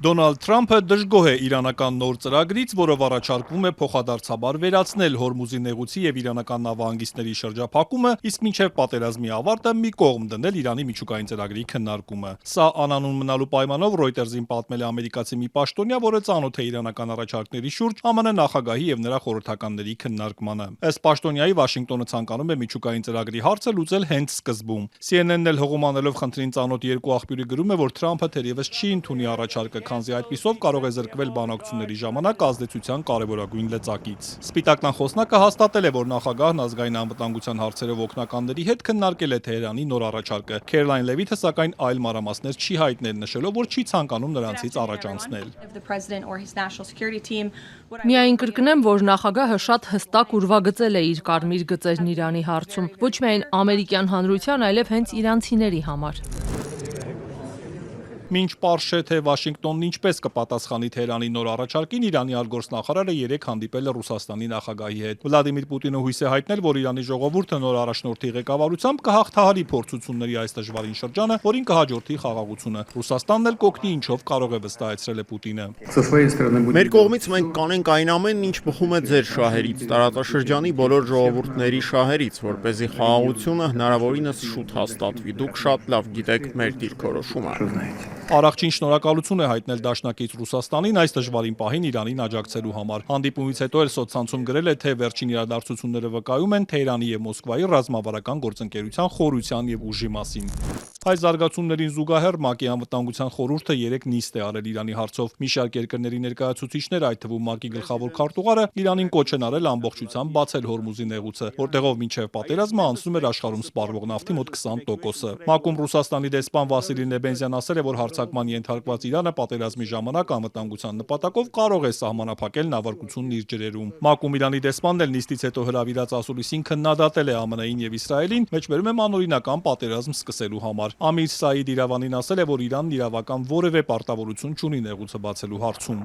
Դոնալդ Թրամփը դժգոհ է իրանական նոր ծրագրից, որով առաջարկվում է փոխադարձաբար վերացնել Հորմուզի նեղուցի եւ իրանական նավահանգիստների շրջափակումը, իսկ մինչեւ պատերազմի ավարտը մի կողմ դնել Իրանի միջուկային ծրագրի քննարկումը։ Սա անանուն մնալու պայմանով Reuters-ին պատմել է ամերիկացի մի պաշտոնյա, որը ծանոթ է իրանական առաջարկների շուրջ ԱՄՆ նախագահի եւ նրա խորհրդականների քննարկմանը։ Ըստ պաշտոնյայի, Վաշինգտոնը ցանկանում է միջուկային ծրագրի հարցը լուծել հենց սկզբում։ CNN-ն էլ հողում անելով խնդրին ծանոթ երկու աղբյուրի գրում է, որ Թրամփը թերևս չի ընդունի առաջարկը, քանզի այդպիսով կարող է զրկվել բանակցությունների ժամանակ ազդեցության կարևորագույն լծակից։ Սպիտակնան խոսնակը հաստատել է, որ նախագահն ազգային անվտանգության հարցերով օգնականների հետ քննարկել է Թեհրանի նոր առաջարկը։ Քերլայն Լևիթը սակայն այլ մանրամասներ չի հայտնել, նշելով, որ չի ցանկանում նրանցից առաջ անցնել։ Միայն կրկնեմ, որ նախագահը շատ հստակ ուրվագծել է իր կարմիր գծերն Իրանի հարցում, ոչ միայն ամերիկյան հանրության, այլև հենց իրանցիների համար։ Մինչ պարզ չէ, թե Վաշինգտոնն ինչպես կպատասխանի Թեհրանի նոր առաջարկին, Իրանի արտգործնախարարը երեկ հանդիպել է Ռուսաստանի նախագահի հետ։ Վլադիմիր Պուտինը հույս է հայտնել, որ Իրանի ժողովուրդը նոր առաջնորդի ղեկավարությամբ կհաղթահարի փորձությունների այս դժվարին շրջանը, որին կհաջորդի խաղաղությունը։ Ռուսաստանն էլ կօգնի, ինչով կարող է վստահեցրել է Պուտինը։ Մեր կողմից մենք կանենք այն ամենն, ինչ բխում է ձեր շահերից, տարածաշրջանի բոլոր ժողովուրդների շահերից, որպեսզի խաղաղությունը հնարավորինս շուտ հաստատվի։ Դուք շատ լավ գիտեք մեր դիրքորոշումը։ Արաղչին շնորհակալություն է հայտնել դաշնակից Ռուսաստանին այս դժվարին պահին Իրանին աջակցելու համար։ Հանդիպումից հետո էլ սոցցանցում գրել է, թե վերջին իրադարձությունները վկայում են Թեհրանի եւ Մոսկվայի ռազմավարական գործընկերության խորության եւ ուժի մասին։ Այս զարգացումներին զուգահեռ ՄԱԿ-ի անվտանգության խորհուրդը երեկ նիստ է արել Իրանի հարցով։ Մի շարք երկրների ներկայացուցիչներ, այդ թվում ՄԱԿ-ի գլխավոր քարտուղարը, Իրանին կոչ են արել ամբողջությամբ բացել Հորմուզի նեղուցը, որտեղով մինչև պատերազմը անցնում էր աշխարհում սպառվող նավթի մոտ 20%-ը։ ՄԱԿ-ում Ռուսաստանի դեսպան Վասիլի Նեբենզյան ասել է, որ հարձակման ենթարկված Իրանը պատերազմի ժամանակ անվտանգության նպատակով կարող է սահմանափակել նավարկությունն իր ջրերում։ ՄԱԿ-ում Իրանի դեսպանն էլ նիստից հետո հրավիրած ասուլիսին քննադատել է ԱՄՆ-ին եւ Իսրայելին, մեջբերում է մանօրինական պատերազմ սկսելու համար։ Ամիր Սաիդ Իրավանին ասել է, որ Իրանն իրավական որևէ պարտավորություն չունի նեղուցը բացելու հարցում։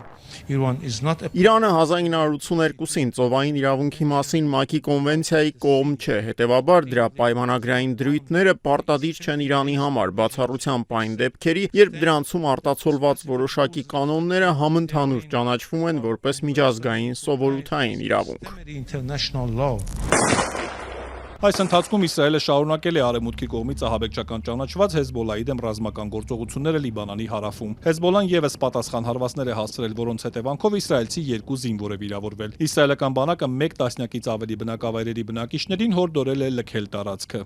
Իրանը 1982-ին ծովային իրավունքի մասին ՄԱԿ-ի կոնվենցիայի կողմ չէ, հետևաբար դրա պայմանագրային դրույթները պարտադիր չեն Իրանի համար, բացառությամբ այն դեպքերի, երբ դրանցում արտացոլված որոշակի կանոնները համընդհանուր ճանաչվում են որպես միջազգային սովորութային իրավունք։ Այս ընթացքում Իսրայելը շարունակել է Արևմուտքի կողմից ահաբեկչական ճանաչված Հեզբոլայի դեմ ռազմական գործողությունները Լիբանանի հարավում։ Հեզբոլան եւս պատասխան հարվածներ է հասցրել, որոնց հետևանքով իսրայելցի 2 զինվոր է վիրավորվել։ Իսրայելական բանակը 1 տասնյակից ավելի բնակավայրերի բնակիչներին հորդորել է լքել տարածքը։